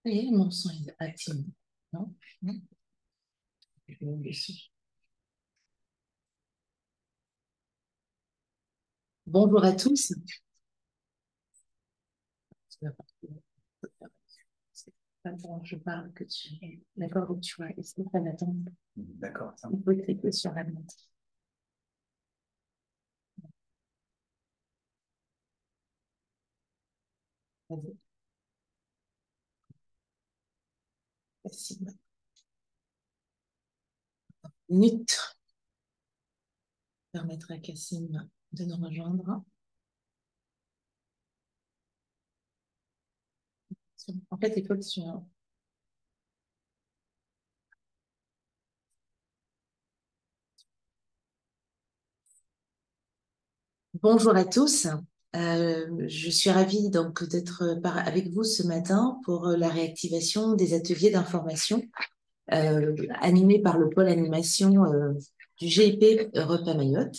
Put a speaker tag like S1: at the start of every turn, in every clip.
S1: Et mon son est actif. Non? Non. Je vais dessus. Bonjour à tous. C'est pas quand je parle que tu es d'accord où tu vas essayer de m'attendre.
S2: D'accord, ça.
S1: Il faut cliquer sur la montre. Vas-y. Facile. Minute. Permettre à Cassim de nous rejoindre. En fait, il faut que tu... Bonjour à tous. Je suis ravie donc d'être avec vous ce matin pour la réactivation des ateliers d'information animés par le pôle animation du GIP Europe à Mayotte,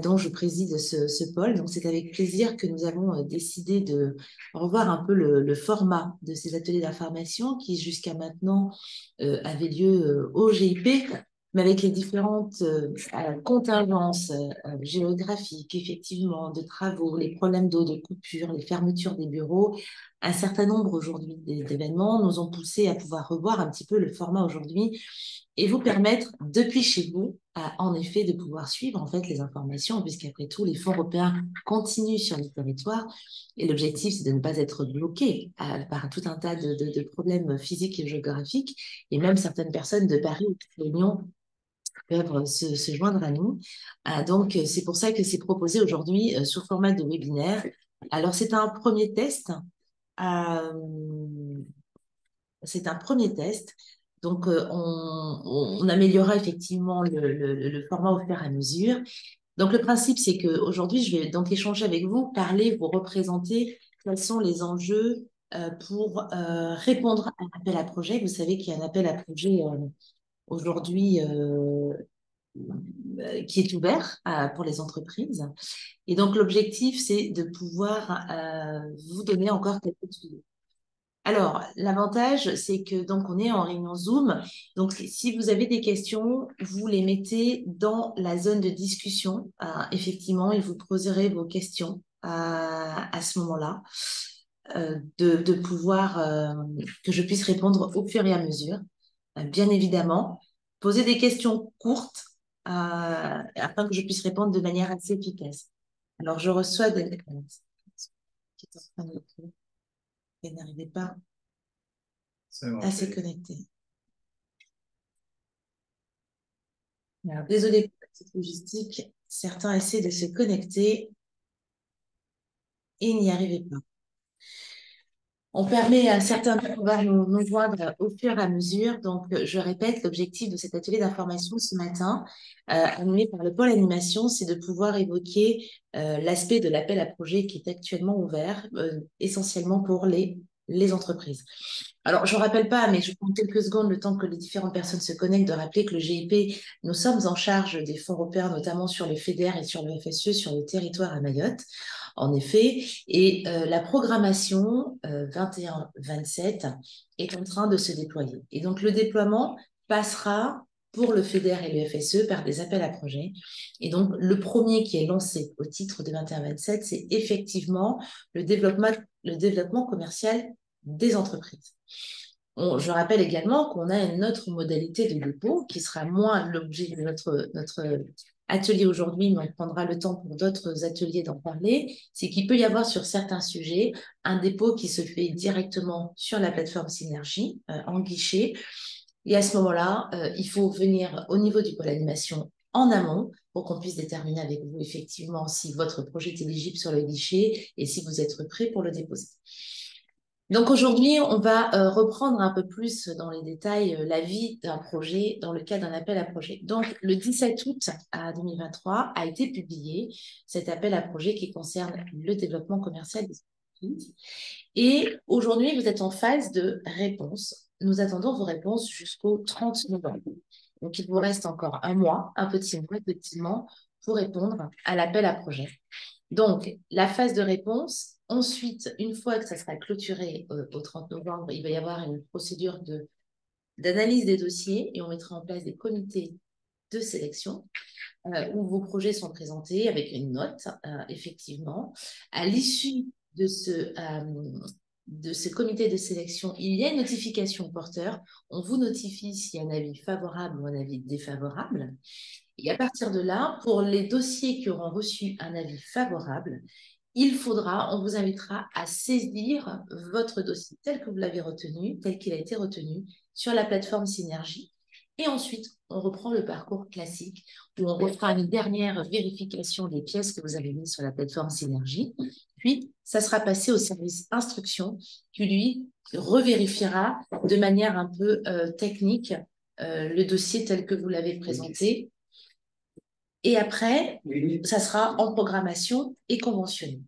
S1: dont je préside ce pôle. Donc c'est avec plaisir que nous avons décidé de revoir un peu le format de ces ateliers d'information qui jusqu'à maintenant avaient lieu au GIP, mais avec les différentes contingences géographiques, effectivement, de travaux, les problèmes d'eau, de coupure, les fermetures des bureaux, un certain nombre aujourd'hui d'événements nous ont poussé à pouvoir revoir un petit peu le format aujourd'hui et vous permettre, depuis chez vous, en effet, de pouvoir suivre en fait les informations, puisqu'après tout, les fonds européens continuent sur les territoires et l'objectif, c'est de ne pas être bloqué par tout un tas de problèmes physiques et géographiques, et même certaines personnes de Paris ou de Lyon peuvent se joindre à nous. Donc, c'est pour ça que c'est proposé aujourd'hui sous format de webinaire. Alors, c'est un premier test. Euh, c'est un premier test. Donc, on améliorera effectivement le format au fur et à mesure. Donc, le principe, c'est qu'aujourd'hui, je vais donc échanger avec vous, parler, vous représenter quels sont les enjeux pour répondre à un appel à projet. Vous savez qu'il y a un appel à projet aujourd'hui qui est ouvert pour les entreprises. Et donc, l'objectif, c'est de pouvoir vous donner encore quelques tuyaux. Alors, l'avantage, c'est que donc on est en réunion Zoom. Donc, si vous avez des questions, vous les mettez dans la zone de discussion. Effectivement, et vous poserez vos questions à ce moment-là, de pouvoir que je puisse répondre au fur et à mesure. Bien évidemment, poser des questions courtes afin que je puisse répondre de manière assez efficace. Alors, je reçois des... qui est en train de... Elle n'arrivait pas à se connecter. Alors, désolée pour la petite logistique, certains essaient de se connecter et n'y arrivaient pas. On permet à certains de pouvoir nous joindre au fur et à mesure. Donc, je répète, l'objectif de cet atelier d'information ce matin, animé par le pôle animation, c'est de pouvoir évoquer l'aspect de l'appel à projet qui est actuellement ouvert, essentiellement pour les entreprises. Alors, je ne rappelle pas, mais je prends quelques secondes le temps que les différentes personnes se connectent, de rappeler que le GIP, nous sommes en charge des fonds européens, notamment sur le FEDER et sur le FSE, sur le territoire à Mayotte, en effet. Et la programmation 21-27 est en train de se déployer. Et donc, le déploiement passera pour le FEDER et le FSE par des appels à projets. Et donc, le premier qui est lancé au titre de 21-27, c'est effectivement le développement commercial des entreprises. Je rappelle également qu'on a une autre modalité de dépôt qui sera moins l'objet de notre atelier aujourd'hui, mais on prendra le temps pour d'autres ateliers d'en parler. C'est qu'il peut y avoir sur certains sujets un dépôt qui se fait directement sur la plateforme Synergie en guichet. Et à ce moment-là, il faut venir au niveau du pôle animation en amont pour qu'on puisse déterminer avec vous effectivement si votre projet est éligible sur le guichet et si vous êtes prêt pour le déposer. Donc aujourd'hui, on va reprendre un peu plus dans les détails la vie d'un projet dans le cadre d'un appel à projet. Donc le 17 août 2023 a été publié cet appel à projet qui concerne le développement commercial des entreprises. Et aujourd'hui, vous êtes en phase de réponse. Nous attendons vos réponses jusqu'au 30 novembre. Donc il vous reste encore un mois, un petit mois effectivement, pour répondre à l'appel à projet. Donc, la phase de réponse, Ensuite, une fois que ça sera clôturé au 30 novembre, il va y avoir une procédure d'analyse des dossiers et on mettra en place des comités de sélection où vos projets sont présentés avec une note, effectivement. À l'issue de ce comité de sélection, il y a une notification au porteur. On vous notifie s'il y a un avis favorable ou un avis défavorable. Et à partir de là, pour les dossiers qui auront reçu un avis favorable, on vous invitera à saisir votre dossier tel que vous l'avez retenu, tel qu'il a été retenu sur la plateforme Synergie. Et ensuite, on reprend le parcours classique où on refera une dernière vérification des pièces que vous avez mises sur la plateforme Synergie. Puis, ça sera passé au service instruction qui, lui, revérifiera de manière un peu technique le dossier tel que vous l'avez présenté. Et après, ça sera en programmation et conventionné.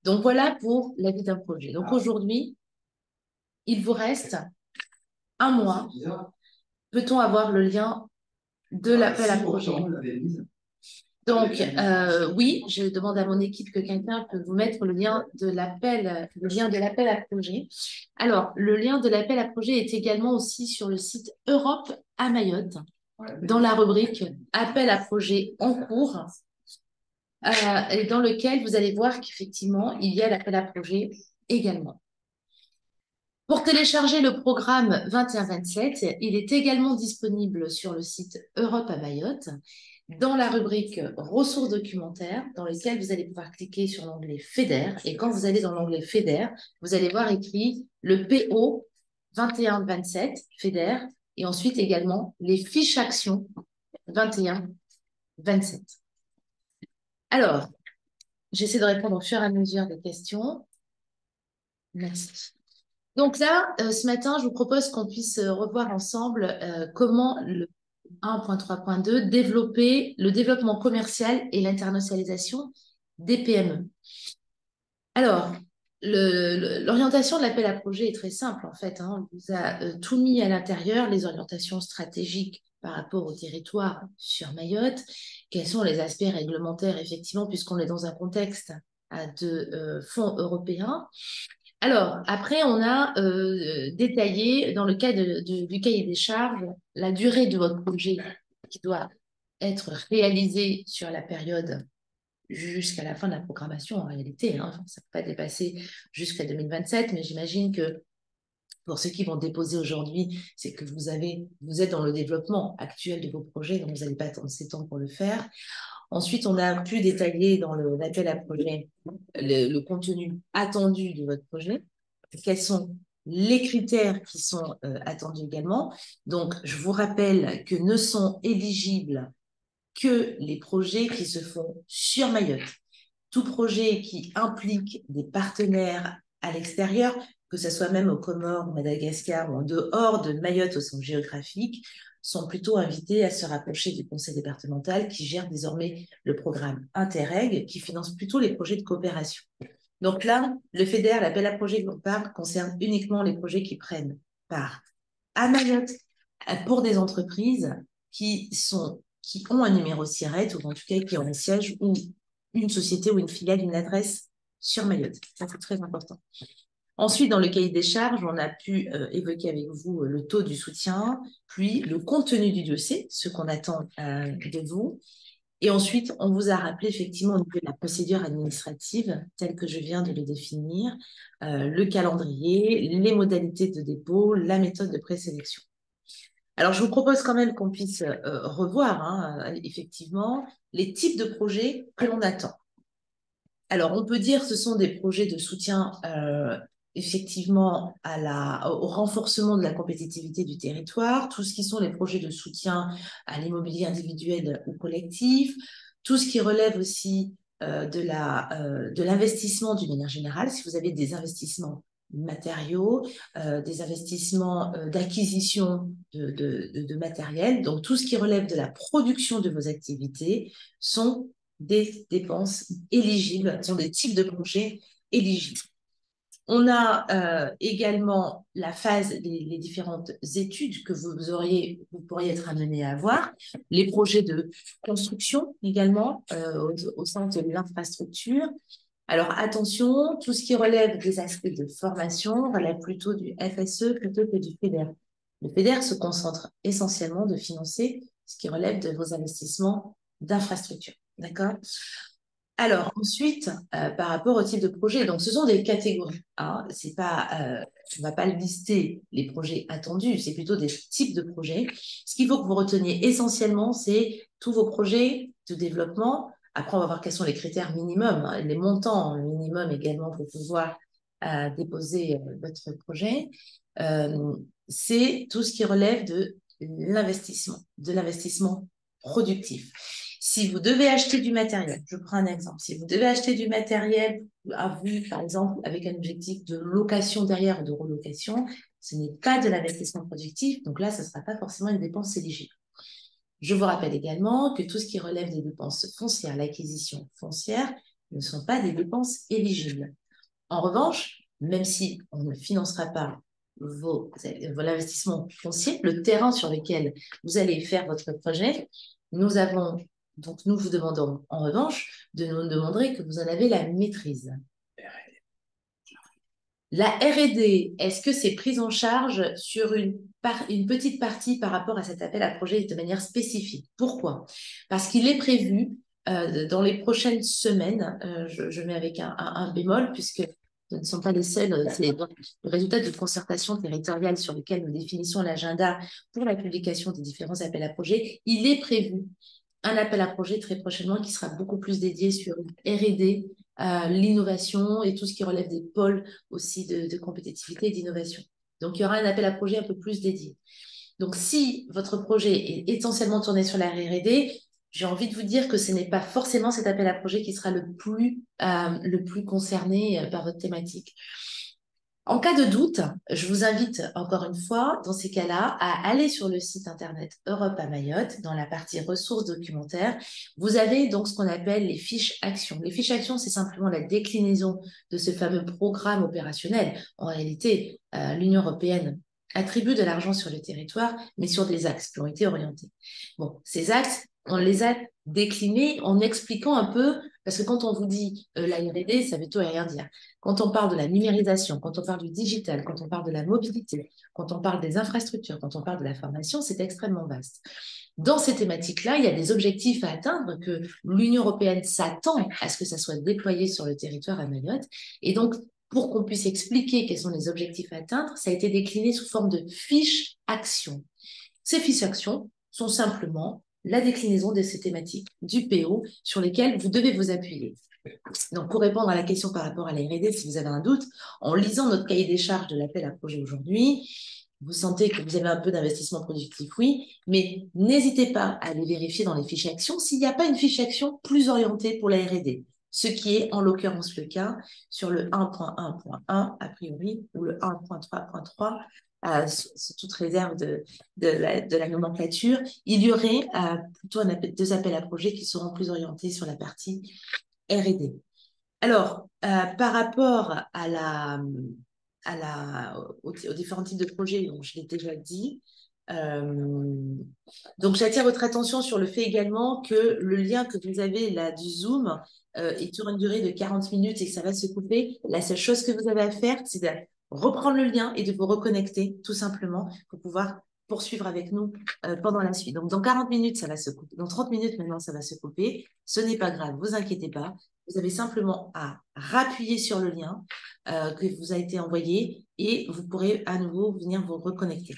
S1: Donc, voilà pour la vie d'un projet. Donc, aujourd'hui, il vous reste un mois. Peut-on avoir le lien de l'appel à projet? Donc, oui, je demande à mon équipe que quelqu'un peut vous mettre le lien de l'appel à projet. Alors, le lien de l'appel à projet est également aussi sur le site Europe à Mayotte, dans la rubrique appel à projet en cours, et dans lequel vous allez voir qu'effectivement, il y a l'appel à projet également. Pour télécharger le programme 21-27, il est également disponible sur le site Europe à Mayotte, dans la rubrique ressources documentaires, dans lequel vous allez pouvoir cliquer sur l'onglet FEDER. Et quand vous allez dans l'onglet FEDER, vous allez voir écrit le PO 21-27 FEDER, et ensuite également les fiches actions 21-27. Alors, j'essaie de répondre au fur et à mesure des questions. Merci. Donc là, ce matin, je vous propose qu'on puisse revoir ensemble comment le 1.3.2 développer le développement commercial et l'internationalisation des PME. Alors, l'orientation de l'appel à projet est très simple en fait. On vous a tout mis à l'intérieur, les orientations stratégiques par rapport au territoire sur Mayotte, quels sont les aspects réglementaires effectivement, puisqu'on est dans un contexte de fonds européens. Alors, après, on a détaillé, dans le cas du cahier des charges, la durée de votre projet qui doit être réalisé sur la période jusqu'à la fin de la programmation, en réalité. Ça ne peut pas dépasser jusqu'à 2027, mais j'imagine que pour ceux qui vont déposer aujourd'hui, c'est que vous êtes dans le développement actuel de vos projets, donc vous n'allez pas attendre 7 ans pour le faire. Ensuite, on a pu détailler dans l'appel à projet le contenu attendu de votre projet, quels sont les critères qui sont attendus également. Donc, je vous rappelle que ne sont éligibles que les projets qui se font sur Mayotte. Tout projet qui implique des partenaires à l'extérieur, que ce soit même aux Comores, Madagascar ou en dehors de Mayotte au sens géographique, sont plutôt invités à se rapprocher du conseil départemental qui gère désormais le programme Interreg, qui finance plutôt les projets de coopération. Donc là, le FEDER, l'appel à projet dont on parle, concerne uniquement les projets qui prennent part à Mayotte pour des entreprises qui ont un numéro SIRET ou en tout cas qui ont un siège ou une société ou une filiale, une adresse sur Mayotte. Ça, c'est très important. Ensuite, dans le cahier des charges, on a pu évoquer avec vous le taux du soutien, puis le contenu du dossier, ce qu'on attend de vous. Et ensuite, on vous a rappelé effectivement au niveau de la procédure administrative, telle que je viens de le définir, le calendrier, les modalités de dépôt, la méthode de présélection. Alors, je vous propose quand même qu'on puisse revoir effectivement les types de projets que l'on attend. Alors, on peut dire que ce sont des projets de soutien effectivement au renforcement de la compétitivité du territoire, tout ce qui sont les projets de soutien à l'immobilier individuel ou collectif, tout ce qui relève aussi de l'investissement d'une manière générale, si vous avez des investissements matériaux, des investissements d'acquisition de matériel, donc tout ce qui relève de la production de vos activités sont des dépenses éligibles, sont des types de projets éligibles. On a également la phase, les différentes études que vous pourriez être amené à avoir, les projets de construction également au sein de l'infrastructure, Alors, attention, tout ce qui relève des aspects de formation relève plutôt du FSE plutôt que du FEDER. Le FEDER se concentre essentiellement de financer ce qui relève de vos investissements d'infrastructure. D'accord? Alors, ensuite, par rapport au type de projet, donc ce sont des catégories. Hein, c'est pas, on ne va pas lister les projets attendus, c'est plutôt des types de projets. Ce qu'il faut que vous reteniez essentiellement, c'est tous vos projets de développement. Après, on va voir quels sont les critères minimums, hein, les montants minimums également pour pouvoir déposer votre projet. C'est tout ce qui relève de l'investissement productif. Si vous devez acheter du matériel, je prends un exemple, si vous devez acheter du matériel à vue, par exemple, avec un objectif de location derrière ou de relocation, ce n'est pas de l'investissement productif, donc là, ce ne sera pas forcément une dépense éligible. Je vous rappelle également que tout ce qui relève des dépenses foncières, l'acquisition foncière, ne sont pas des dépenses éligibles. En revanche, même si on ne financera pas vos investissements fonciers, le terrain sur lequel vous allez faire votre projet, nous vous demandons en revanche de nous demander que vous en avez la maîtrise. La R&D, est-ce que c'est pris en charge sur une petite partie par rapport à cet appel à projet de manière spécifique? Pourquoi? Parce qu'il est prévu dans les prochaines semaines, je mets avec un bémol, puisque ce ne sont pas les seuls, c'est le résultat d'une concertation territoriale sur lequel nous définissons l'agenda pour la publication des différents appels à projets. Il est prévu un appel à projet très prochainement qui sera beaucoup plus dédié sur R&D, l'innovation et tout ce qui relève des pôles aussi de compétitivité et d'innovation. Donc, il y aura un appel à projet un peu plus dédié. Donc, si votre projet est essentiellement tourné sur la R&D, j'ai envie de vous dire que ce n'est pas forcément cet appel à projet qui sera le plus concerné par votre thématique. En cas de doute, je vous invite encore une fois, dans ces cas-là, à aller sur le site internet Europe à Mayotte, dans la partie ressources documentaires. Vous avez donc ce qu'on appelle les fiches actions. Les fiches actions, c'est simplement la déclinaison de ce fameux programme opérationnel. En réalité, l'Union européenne attribue de l'argent sur le territoire, mais sur des axes qui ont été orientés. Bon, ces axes, on les a déclinés en expliquant un peu, parce que quand on vous dit la R&D, ça veut tout et rien dire. Quand on parle de la numérisation, quand on parle du digital, quand on parle de la mobilité, quand on parle des infrastructures, quand on parle de la formation, c'est extrêmement vaste. Dans ces thématiques-là, il y a des objectifs à atteindre que l'Union européenne s'attend à ce que ça soit déployé sur le territoire à Mayotte. Et donc, pour qu'on puisse expliquer quels sont les objectifs à atteindre, ça a été décliné sous forme de fiches actions. Ces fiches actions sont simplement la déclinaison de ces thématiques du PO sur lesquelles vous devez vous appuyer. Donc, pour répondre à la question par rapport à la R&D, si vous avez un doute, en lisant notre cahier des charges de l'appel à projet aujourd'hui, vous sentez que vous avez un peu d'investissement productif, oui, mais n'hésitez pas à aller vérifier dans les fiches actions s'il n'y a pas une fiche action plus orientée pour la R&D, ce qui est en l'occurrence le cas sur le 1.1.1 a priori ou le 1.3.3, sous toute réserve de la nomenclature. Il y aurait plutôt deux appels à projets qui seront plus orientés sur la partie R&D. Alors, par rapport aux différents types de projets, donc je l'ai déjà dit, donc j'attire votre attention sur le fait également que le lien que vous avez là du Zoom est sur une durée de 40 minutes et que ça va se couper. La seule chose que vous avez à faire, c'est de reprendre le lien et de vous reconnecter tout simplement pour pouvoir poursuivre avec nous pendant la suite. Donc, dans 40 minutes, ça va se couper. Dans 30 minutes, maintenant, ça va se couper. Ce n'est pas grave, vous inquiétez pas. Vous avez simplement à rappuyer sur le lien que vous a été envoyé et vous pourrez à nouveau venir vous reconnecter.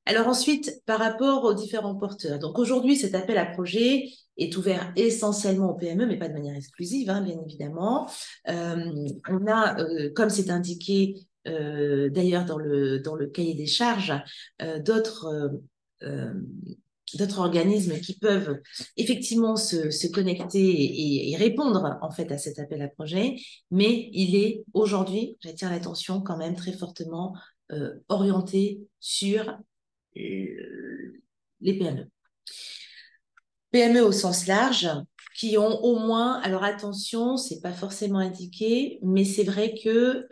S1: Alors ensuite, par rapport aux différents porteurs. Donc aujourd'hui, cet appel à projet est ouvert essentiellement aux PME, mais pas de manière exclusive, hein, bien évidemment. On a, comme c'est indiqué d'ailleurs dans le cahier des charges, d'autres organismes qui peuvent effectivement se connecter et répondre en fait à cet appel à projet, mais il est aujourd'hui, j'attire l'attention quand même très fortement orienté sur les PME. PME au sens large, qui ont au moins, alors attention, c'est pas forcément indiqué, mais c'est vrai que,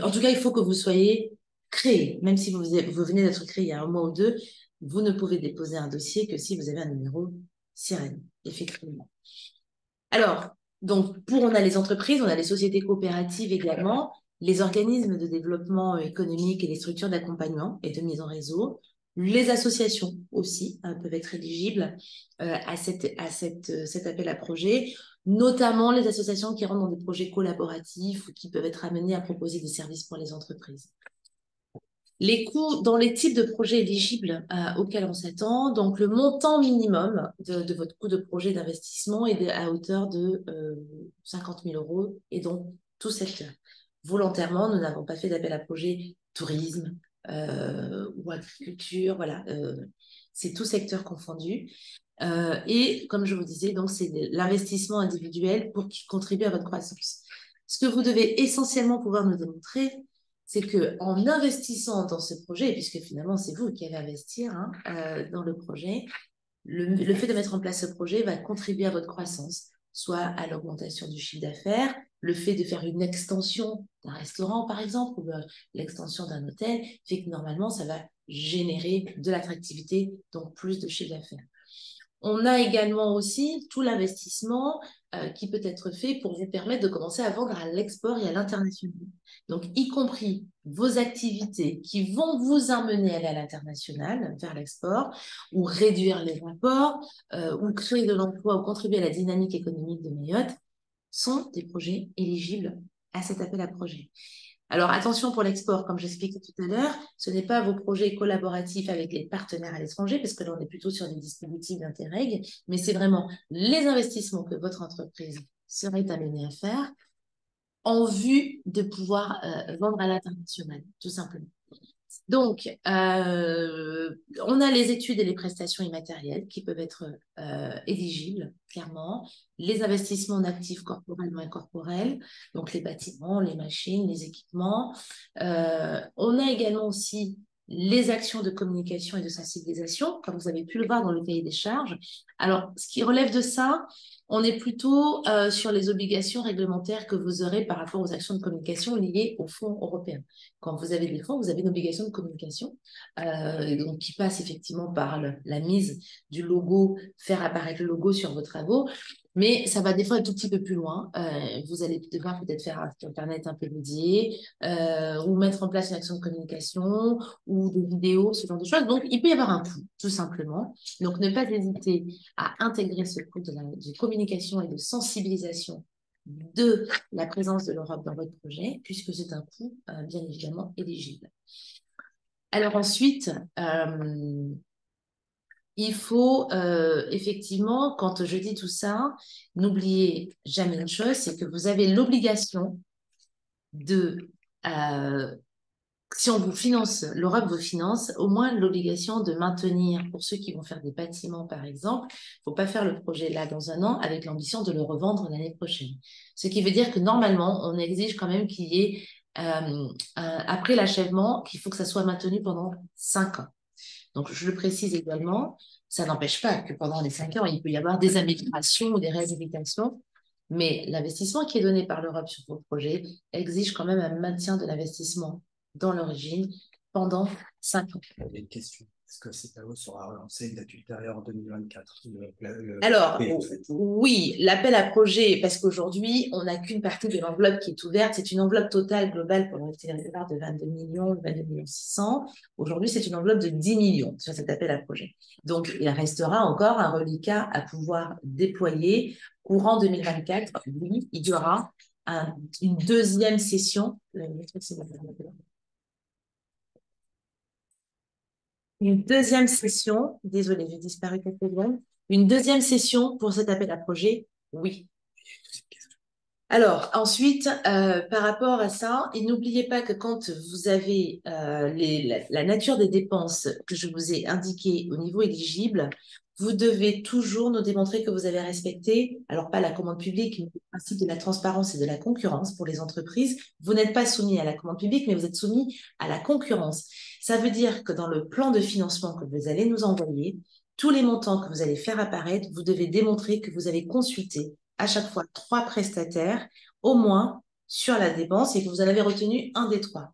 S1: en tout cas, il faut que vous soyez créé, même si vous venez d'être créé il y a un mois ou deux, vous ne pouvez déposer un dossier que si vous avez un numéro SIREN, effectivement. Alors, Donc, on a les entreprises, on a les sociétés coopératives également, les organismes de développement économique et les structures d'accompagnement et de mise en réseau. Les associations aussi peuvent être éligibles à cet appel à projet, notamment les associations qui rentrent dans des projets collaboratifs ou qui peuvent être amenées à proposer des services pour les entreprises. Les coûts dans les types de projets éligibles auxquels on s'attend, donc le montant minimum de votre coût de projet d'investissement est à hauteur de 50 000 € et donc tout secteur. Volontairement, nous n'avons pas fait d'appel à projet tourisme ou agriculture, voilà, c'est tout secteur confondu. Et comme je vous disais, donc c'est l'investissement individuel pour qui contribue à votre croissance. Ce que vous devez essentiellement pouvoir nous démontrer, c'est qu'en investissant dans ce projet, puisque finalement c'est vous qui allez investir dans le projet, le fait de mettre en place ce projet va contribuer à votre croissance, soit à l'augmentation du chiffre d'affaires, le fait de faire une extension d'un restaurant par exemple, ou l'extension d'un hôtel, fait que normalement ça va générer de l'attractivité, donc plus de chiffre d'affaires. On a également aussi tout l'investissement qui peut être fait pour vous permettre de commencer à vendre à l'export et à l'international. Donc, y compris vos activités qui vont vous amener à aller à l'international, vers l'export, ou réduire les imports, ou créer de l'emploi, ou contribuer à la dynamique économique de Mayotte, sont des projets éligibles à cet appel à projet. Alors, attention pour l'export, comme j'expliquais tout à l'heure, ce n'est pas vos projets collaboratifs avec les partenaires à l'étranger, parce que là, on est plutôt sur des dispositifs d'Interreg, mais c'est vraiment les investissements que votre entreprise serait amenée à faire en vue de pouvoir vendre à l'international, tout simplement. Donc, on a les études et les prestations immatérielles qui peuvent être éligibles, clairement. Les investissements en actifs corporels ou incorporels, donc les bâtiments, les machines, les équipements. On a également aussi les actions de communication et de sensibilisation, comme vous avez pu le voir dans le cahier des charges. Alors, ce qui relève de ça, on est plutôt sur les obligations réglementaires que vous aurez par rapport aux actions de communication liées aux fonds européens. Quand vous avez des fonds, vous avez une obligation de communication donc qui passe effectivement par la mise du logo, faire apparaître le logo sur vos travaux, mais ça va des fois un tout petit peu plus loin. Vous allez devoir peut-être faire un site internet un peu dédié ou mettre en place une action de communication ou des vidéos, ce genre de choses. Donc, il peut y avoir un coût, tout simplement. Donc, ne pas hésiter à intégrer ce coût de communication et de sensibilisation de la présence de l'Europe dans votre projet, puisque c'est un coût bien évidemment éligible. Alors ensuite, il faut effectivement, quand je dis tout ça, n'oubliez jamais une chose, c'est que vous avez l'obligation de, si on vous finance, l'Europe vous finance, au moins l'obligation de maintenir, pour ceux qui vont faire des bâtiments par exemple, il ne faut pas faire le projet là dans un an avec l'ambition de le revendre l'année prochaine. Ce qui veut dire que normalement, on exige quand même qu'il y ait, après l'achèvement, qu'il faut que ça soit maintenu pendant 5 ans. Donc, je le précise également, ça n'empêche pas que pendant les 5 ans, il peut y avoir des améliorations ou des réhabilitations, mais l'investissement qui est donné par l'Europe sur vos projets exige quand même un maintien de l'investissement dans l'origine pendant 5 ans.
S2: Il y a une question. Est-ce que CPAO sera relancé une date ultérieure en 2024
S1: Alors, oui, l'appel à projet, parce qu'aujourd'hui, on n'a qu'une partie de l'enveloppe qui est ouverte. C'est une enveloppe totale globale pour le territoire de 22 millions, 22 millions 600. Aujourd'hui, c'est une enveloppe de 10 millions sur cet appel à projet. Donc, il restera encore un reliquat à pouvoir déployer. Courant 2024, oui, il y aura une deuxième session. Une deuxième session, désolée, j'ai disparu quelques secondes. Une deuxième session pour cet appel à projet, oui. Alors, ensuite, par rapport à ça, et n'oubliez pas que quand vous avez la nature des dépenses que je vous ai indiquées au niveau éligible, vous devez toujours nous démontrer que vous avez respecté, alors pas la commande publique, mais le principe de la transparence et de la concurrence pour les entreprises. Vous n'êtes pas soumis à la commande publique, mais vous êtes soumis à la concurrence. Ça veut dire que dans le plan de financement que vous allez nous envoyer, tous les montants que vous allez faire apparaître, vous devez démontrer que vous avez consulté à chaque fois 3 prestataires, au moins sur la dépense, et que vous en avez retenu un des 3.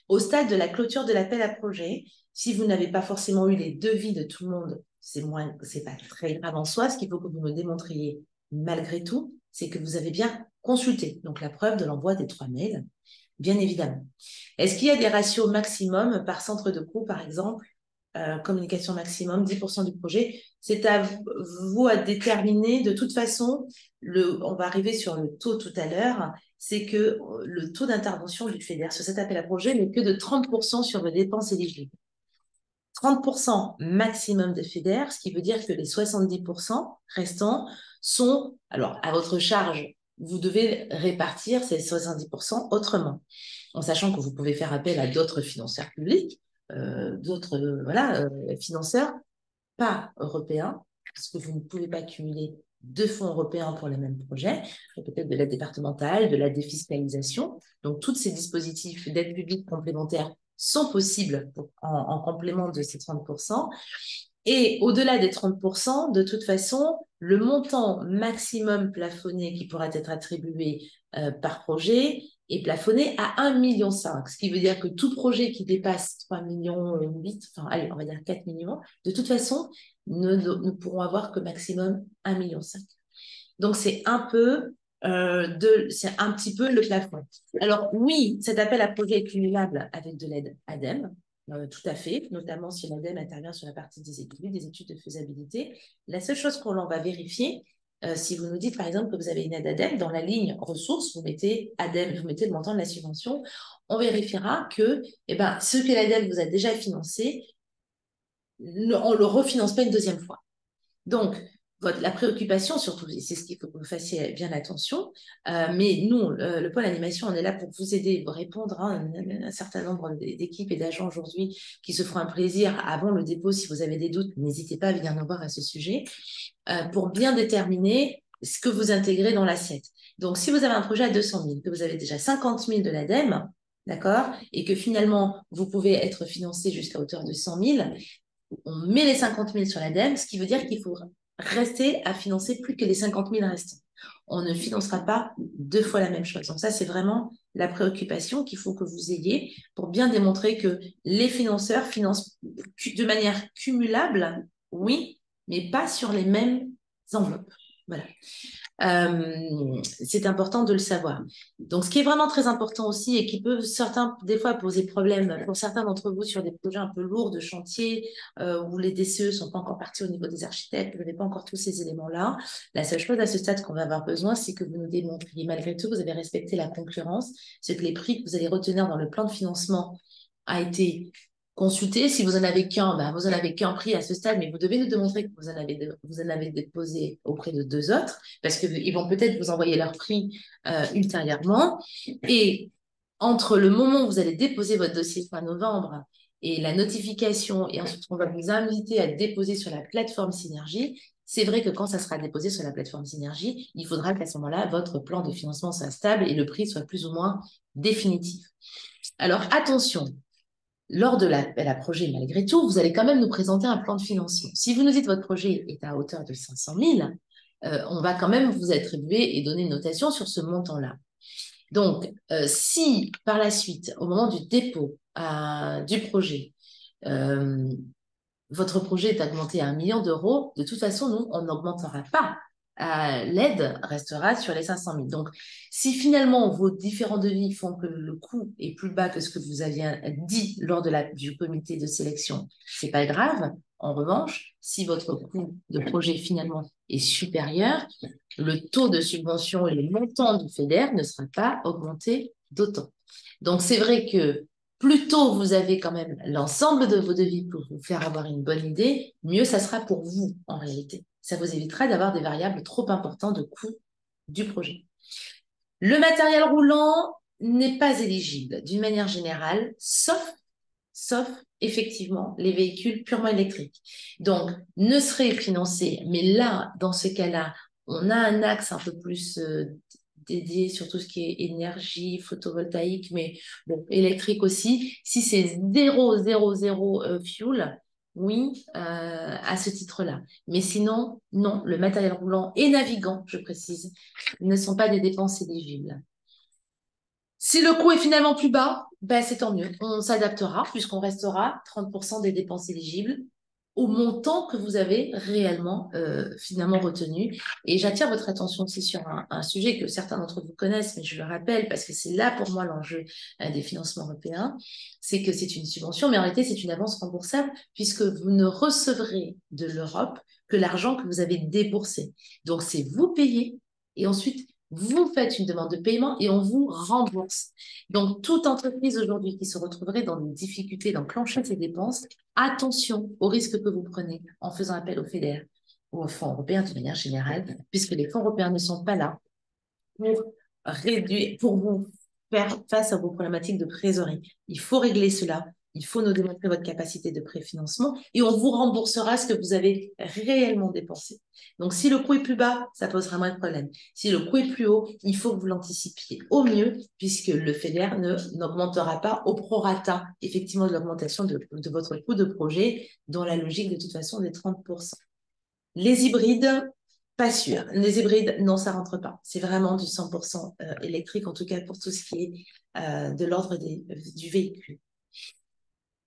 S1: Au stade de la clôture de l'appel à projet, si vous n'avez pas forcément eu les devis de tout le monde, c'est pas très grave en soi. Ce qu'il faut que vous me démontriez malgré tout, c'est que vous avez bien consulté. Donc, la preuve de l'envoi des 3 mails, bien évidemment. Est-ce qu'il y a des ratios maximum par centre de coût, par exemple, communication maximum, 10% du projet? C'est à vous à déterminer. De toute façon, on va arriver sur le taux tout à l'heure, c'est que le taux d'intervention du FEDER sur cet appel à projet n'est que de 30% sur les dépenses éligibles. 30% maximum de FEDER, ce qui veut dire que les 70% restants sont, alors à votre charge, vous devez répartir ces 70% autrement, en sachant que vous pouvez faire appel à d'autres financeurs publics, d'autres financeurs pas européens, parce que vous ne pouvez pas cumuler 2 fonds européens pour les mêmes projets, peut-être de l'aide départementale, de la défiscalisation. Donc, tous ces dispositifs d'aide publique complémentaires sont possibles en complément de ces 30%. Et au-delà des 30%, de toute façon, le montant maximum plafonné qui pourra être attribué par projet est plafonné à 1,5 million, ce qui veut dire que tout projet qui dépasse 3,8 millions, enfin allez, on va dire 4 millions, de toute façon, ne pourront avoir que maximum 1,5 million. Donc, c'est un petit peu le plafond. Alors, oui, cet appel à projet est cumulable avec de l'aide ADEME, tout à fait, notamment si l'ADEME intervient sur la partie des études de faisabilité. La seule chose qu'on va vérifier, si vous nous dites par exemple que vous avez une aide ADEME, dans la ligne ressources, vous mettez ADEME, vous mettez le montant de la subvention, on vérifiera que ce que l'ADEME vous a déjà financé, on ne le refinance pas une deuxième fois. Donc, la préoccupation, surtout, c'est ce qu'il faut que vous fassiez bien attention, mais nous, le pôle animation, on est là pour vous aider, pour répondre à un certain nombre d'équipes et d'agents aujourd'hui qui se feront un plaisir avant le dépôt. Si vous avez des doutes, n'hésitez pas à venir nous voir à ce sujet, pour bien déterminer ce que vous intégrez dans l'assiette. Donc, si vous avez un projet à 200 000, que vous avez déjà 50 000 de l'ADEME, d'accord, et que finalement, vous pouvez être financé jusqu'à hauteur de 100 000, on met les 50 000 sur l'ADEME, ce qui veut dire qu'il faut rester à financer plus que les 50 000 restants. On ne financera pas 2 fois la même chose. Donc ça, c'est vraiment la préoccupation qu'il faut que vous ayez pour bien démontrer que les financeurs financent de manière cumulable, oui, mais pas sur les mêmes enveloppes. Voilà. C'est important de le savoir. Donc, ce qui est vraiment très important aussi et qui peut des fois poser problème pour certains d'entre vous sur des projets un peu lourds de chantier où les DCE ne sont pas encore partis au niveau des architectes, vous n'avez pas encore tous ces éléments-là. La seule chose à ce stade qu'on va avoir besoin, c'est que vous nous démontriez malgré tout que vous avez respecté la concurrence, c'est que les prix que vous allez retenir dans le plan de financement a été consulter. Si vous en avez qu'un, vous en avez qu'un prix à ce stade, mais vous devez nous démontrer que vous en avez déposé auprès de 2 autres, parce qu'ils vont peut-être vous envoyer leur prix ultérieurement. Et entre le moment où vous allez déposer votre dossier fin novembre et la notification, et ensuite on va vous inviter à déposer sur la plateforme Synergie, c'est vrai que quand ça sera déposé sur la plateforme Synergie, il faudra qu'à ce moment-là, votre plan de financement soit stable et le prix soit plus ou moins définitif. Alors attention, lors de l'appel à projet, malgré tout, vous allez quand même nous présenter un plan de financement. Si vous nous dites que votre projet est à hauteur de 500 000, on va quand même vous attribuer et donner une notation sur ce montant-là. Donc, si par la suite, au moment du dépôt du projet, votre projet est augmenté à 1 million d'euros, de toute façon, nous, on n'augmentera pas. L'aide restera sur les 500 000. Donc, si finalement vos différents devis font que le coût est plus bas que ce que vous aviez dit lors du comité de sélection, c'est pas grave. En revanche, si votre coût de projet finalement est supérieur, le taux de subvention et le montant du FEDER ne sera pas augmenté d'autant. Donc, c'est vrai que plus tôt vous avez quand même l'ensemble de vos devis pour vous faire avoir une bonne idée, mieux ça sera pour vous en réalité. Ça vous évitera d'avoir des variables trop importantes de coût du projet. Le matériel roulant n'est pas éligible d'une manière générale, sauf effectivement les véhicules purement électriques. Donc, ne seraient financés, mais là, dans ce cas-là, on a un axe un peu plus dédié sur tout ce qui est énergie, photovoltaïque, mais bon, électrique aussi. Si c'est 000 fuel, oui, à ce titre-là. Mais sinon, non, le matériel roulant et navigant, je précise, ne sont pas des dépenses éligibles. Si le coût est finalement plus bas, c'est tant mieux. On s'adaptera puisqu'on restera 30% des dépenses éligibles au montant que vous avez réellement finalement retenu. Et j'attire votre attention aussi sur un sujet que certains d'entre vous connaissent, mais je le rappelle parce que c'est là pour moi l'enjeu des financements européens, c'est que c'est une subvention, mais en réalité c'est une avance remboursable puisque vous ne recevrez de l'Europe que l'argent que vous avez déboursé. Donc c'est vous payez et ensuite vous faites une demande de paiement et on vous rembourse. Donc, toute entreprise aujourd'hui qui se retrouverait dans des difficultés d'enclencher ses dépenses, attention au risque que vous prenez en faisant appel au FEDER ou aux fonds européens de manière générale, puisque les fonds européens ne sont pas là pour réduire, pour vous faire face à vos problématiques de trésorerie. Il faut régler cela. Il faut nous démontrer votre capacité de préfinancement et on vous remboursera ce que vous avez réellement dépensé. Donc, si le coût est plus bas, ça posera moins de problèmes. Si le coût est plus haut, il faut que vous l'anticipiez au mieux puisque le FEDER n'augmentera pas au prorata, effectivement, de l'augmentation de votre coût de projet dans la logique de toute façon des 30%. Les hybrides, pas sûr. Les hybrides, non, ça rentre pas. C'est vraiment du 100% électrique, en tout cas pour tout ce qui est de l'ordre du véhicule.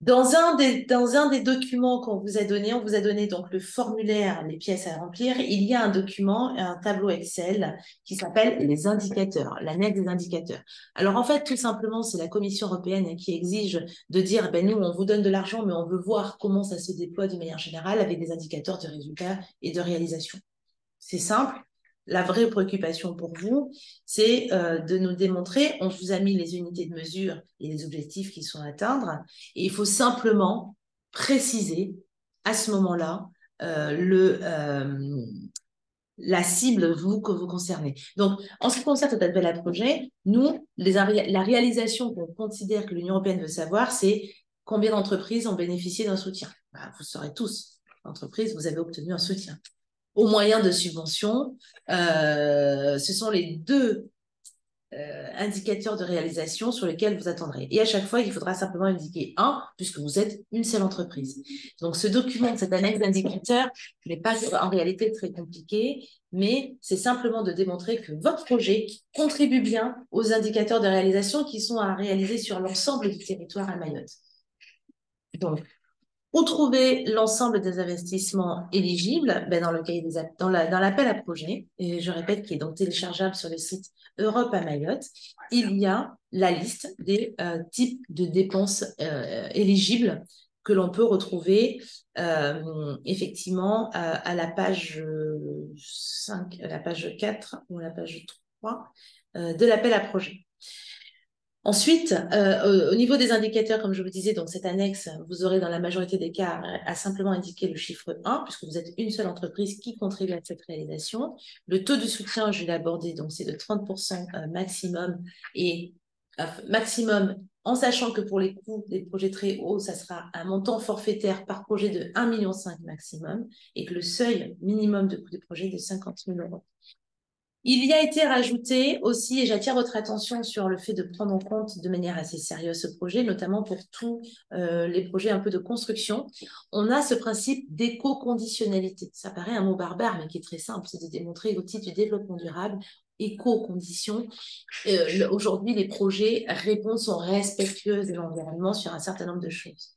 S1: Dans un des documents qu'on vous a donné, on vous a donné donc le formulaire, les pièces à remplir. Il y a un document, un tableau Excel qui s'appelle les indicateurs, l'annexe des indicateurs. Alors en fait, tout simplement, c'est la Commission européenne qui exige de dire, ben nous, on vous donne de l'argent, mais on veut voir comment ça se déploie de manière générale avec des indicateurs de résultats et de réalisation. C'est simple. La vraie préoccupation pour vous, c'est de nous démontrer, on vous a mis les unités de mesure et les objectifs qui sont à atteindre, et il faut simplement préciser à ce moment-là la cible que vous concernez. Donc, en ce qui concerne cet appel à projet, nous, la réalisation qu'on considère que l'Union européenne veut savoir, c'est combien d'entreprises ont bénéficié d'un soutien. Ben, vous saurez tous, entreprises, vous avez obtenu un soutien au moyen de subventions. Ce sont les deux indicateurs de réalisation sur lesquels vous attendrez. Et à chaque fois, il faudra simplement indiquer un, puisque vous êtes une seule entreprise. Donc, ce document, cette annexe d'indicateurs n'est pas en réalité très compliqué, mais c'est simplement de démontrer que votre projet contribue bien aux indicateurs de réalisation qui sont à réaliser sur l'ensemble du territoire à Mayotte. Donc, où trouver l'ensemble des investissements éligibles? Ben dans le cahier dans l'appel à projet, et je répète, qui est donc téléchargeable sur le site Europe à Mayotte, il y a la liste des types de dépenses éligibles que l'on peut retrouver effectivement à la page 5, à la page 4 ou à la page 3 de l'appel à projet. Ensuite, au niveau des indicateurs, comme je vous disais, donc cette annexe, vous aurez dans la majorité des cas à simplement indiquer le chiffre 1, puisque vous êtes une seule entreprise qui contribue à cette réalisation. Le taux de soutien, je l'ai abordé, donc c'est de 30% maximum, et maximum en sachant que pour les coûts des projets très hauts, ça sera un montant forfaitaire par projet de 1,5 million maximum, et que le seuil minimum de coût des projets est de 50 000 €. Il y a été rajouté aussi, et j'attire votre attention sur le fait de prendre en compte de manière assez sérieuse ce projet, notamment pour tous les projets un peu de construction. On a ce principe d'éco-conditionnalité. Ça paraît un mot barbare, mais qui est très simple, c'est de démontrer au titre du développement durable, éco-conditions. Aujourd'hui, les projets répondent, sont respectueuses de l'environnement sur un certain nombre de choses.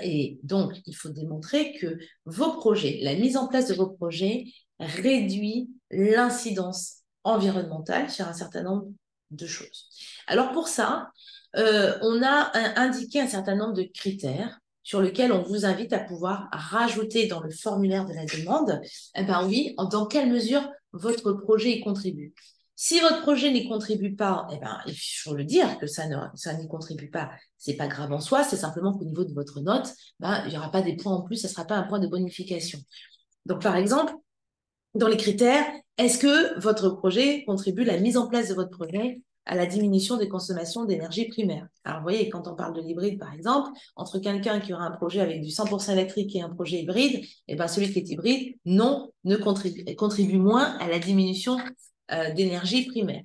S1: Et donc, il faut démontrer que vos projets, la mise en place de vos projets réduit l'incidence environnementale sur un certain nombre de choses. Alors pour ça, on a indiqué un certain nombre de critères sur lesquels on vous invite à pouvoir rajouter dans le formulaire de la demande, eh ben oui, dans quelle mesure votre projet y contribue. Si votre projet n'y contribue pas, eh ben, il faut le dire que ça n'y contribue pas. C'est pas grave en soi, c'est simplement qu'au niveau de votre note, ben, il n'y aura pas des points en plus, ça ne sera pas un point de bonification. Donc, par exemple, dans les critères, est-ce que votre projet contribue, la mise en place de votre projet, à la diminution des consommations d'énergie primaire? Alors, vous voyez, quand on parle de l'hybride, par exemple, entre quelqu'un qui aura un projet avec du 100% électrique et un projet hybride, eh ben, celui qui est hybride, non, contribue moins à la diminution d'énergie primaire.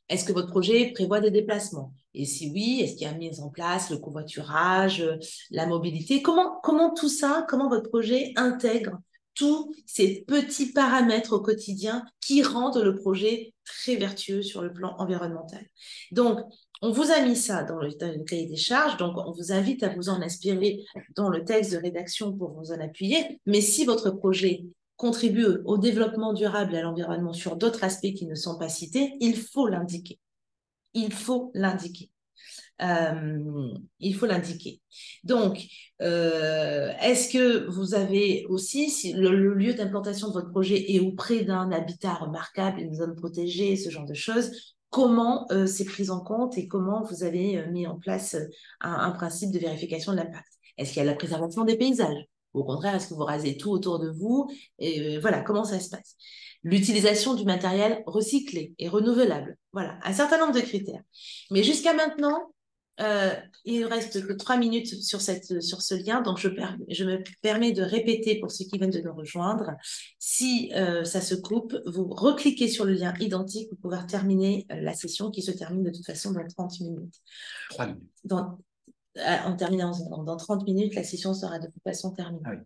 S1: Est-ce que votre projet prévoit des déplacements? Et si oui, est-ce qu'il y a mis en place le covoiturage, la mobilité? Comment tout ça, comment votre projet intègre tous ces petits paramètres au quotidien qui rendent le projet très vertueux sur le plan environnemental. Donc, on vous a mis ça dans le cahier des charges, donc on vous invite à vous en inspirer dans le texte de rédaction pour vous en appuyer. Mais si votre projet contribue au développement durable et à l'environnement sur d'autres aspects qui ne sont pas cités, il faut l'indiquer. Il faut l'indiquer. Il faut l'indiquer. Donc, est-ce que vous avez aussi, si le lieu d'implantation de votre projet est auprès d'un habitat remarquable, une zone protégée, ce genre de choses, comment c'est pris en compte et comment vous avez mis en place un principe de vérification de l'impact? Est-ce qu'il y a la préservation des paysages? Au contraire, est-ce que vous rasez tout autour de vous? Et voilà, comment ça se passe? L'utilisation du matériel recyclé et renouvelable. Voilà, un certain nombre de critères. Mais jusqu'à maintenant, il ne reste que 3 minutes sur ce lien, donc je me permets de répéter pour ceux qui viennent de nous rejoindre. Si ça se coupe, vous recliquez sur le lien identique pour pouvoir terminer la session qui se termine de toute façon dans 30 minutes.
S2: 3 minutes.
S1: En terminant dans 30 minutes, la session sera de toute façon terminée.
S2: Ah oui.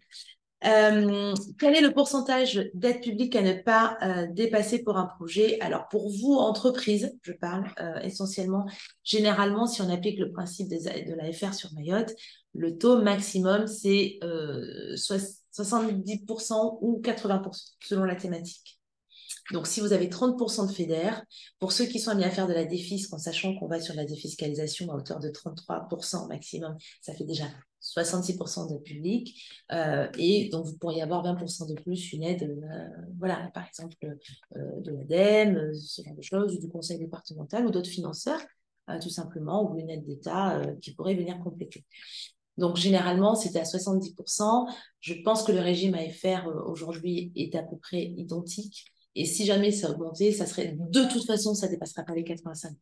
S1: Quel est le pourcentage d'aide publique à ne pas dépasser pour un projet? Alors, pour vous, entreprise, je parle essentiellement, généralement, si on applique le principe de la FR sur Mayotte, le taux maximum, c'est 70% ou 80%, selon la thématique. Donc, si vous avez 30% de FEDER, pour ceux qui sont amenés à faire de la défisque, en sachant qu'on va sur la défiscalisation à hauteur de 33% maximum, ça fait déjà 66% de public. Et donc, vous pourriez avoir 20% de plus, une aide, voilà, par exemple, de l'ADEME, ce genre de choses, ou du conseil départemental, ou d'autres financeurs, tout simplement, ou une aide d'État qui pourrait venir compléter. Donc, généralement, c'était à 70%. Je pense que le régime AFR aujourd'hui est à peu près identique. Et si jamais ça augmentait, ça serait de toute façon, ça ne dépassera pas les 85%.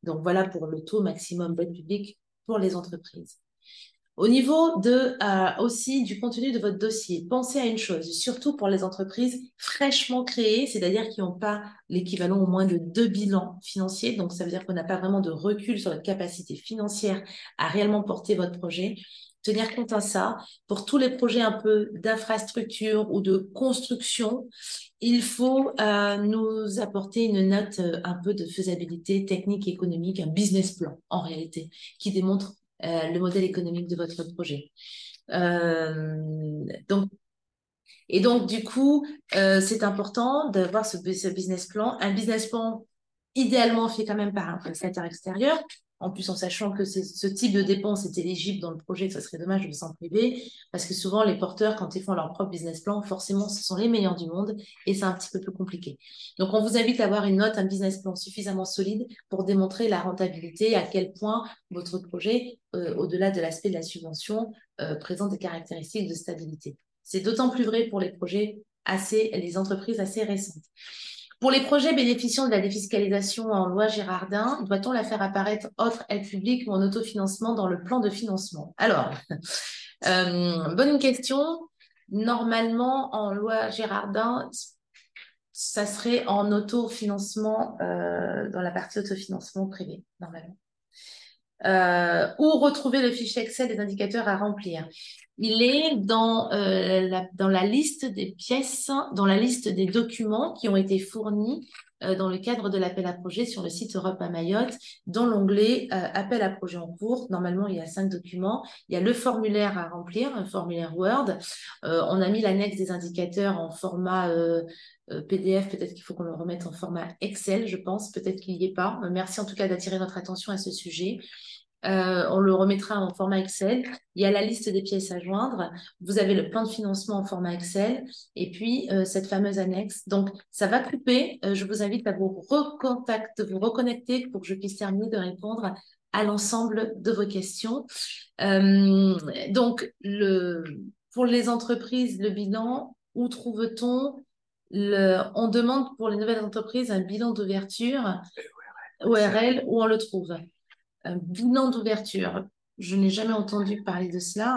S1: Donc, voilà pour le taux maximum d'aide publique pour les entreprises. Au niveau aussi du contenu de votre dossier, pensez à une chose, surtout pour les entreprises fraîchement créées, c'est-à-dire qui n'ont pas l'équivalent au moins de 2 bilans financiers. Donc, ça veut dire qu'on n'a pas vraiment de recul sur votre capacité financière à réellement porter votre projet. Tenir compte à ça. Pour tous les projets un peu d'infrastructure ou de construction, il faut nous apporter une note un peu de faisabilité technique et économique, un business plan en réalité, qui démontre le modèle économique de votre projet. Donc, du coup, c'est important d'avoir ce business plan. Un business plan, idéalement, fait quand même par un prestataire extérieur. En plus, en sachant que ce type de dépense est éligible dans le projet, que ça serait dommage de s'en priver, parce que souvent, les porteurs, quand ils font leur propre business plan, forcément, ce sont les meilleurs du monde et c'est un petit peu plus compliqué. Donc, on vous invite à avoir une note, un business plan suffisamment solide pour démontrer la rentabilité, à quel point votre projet, au-delà de l'aspect de la subvention, présente des caractéristiques de stabilité. C'est d'autant plus vrai pour les les entreprises assez récentes. Pour les projets bénéficiant de la défiscalisation en loi Girardin, doit-on la faire apparaître autre aide publique ou en autofinancement dans le plan de financement? Alors, bonne question. Normalement, en loi Girardin, ça serait en autofinancement, dans la partie autofinancement privé, normalement. Ou retrouver le fichier Excel des indicateurs à remplir. Il est dans la liste des pièces, dans la liste des documents qui ont été fournis dans le cadre de l'appel à projet sur le site Europe à Mayotte, dans l'onglet appel à projet en cours. Normalement, il y a 5 documents. Il y a le formulaire à remplir, un formulaire Word. On a mis l'annexe des indicateurs en format PDF. Peut-être qu'il faut qu'on le remette en format Excel, je pense. Peut-être qu'il n'y est pas. Merci en tout cas d'attirer notre attention à ce sujet. On le remettra en format Excel. Il y a la liste des pièces à joindre. Vous avez le plan de financement en format Excel et puis cette fameuse annexe. Donc, ça va couper. Je vous invite à vous reconnecter pour que je puisse terminer de répondre à l'ensemble de vos questions. Donc, pour les entreprises, le bilan, où trouve-t-on on demande pour les nouvelles entreprises un bilan d'ouverture, ORL, où on le trouve? Un bilan d'ouverture. Je n'ai jamais entendu parler de cela.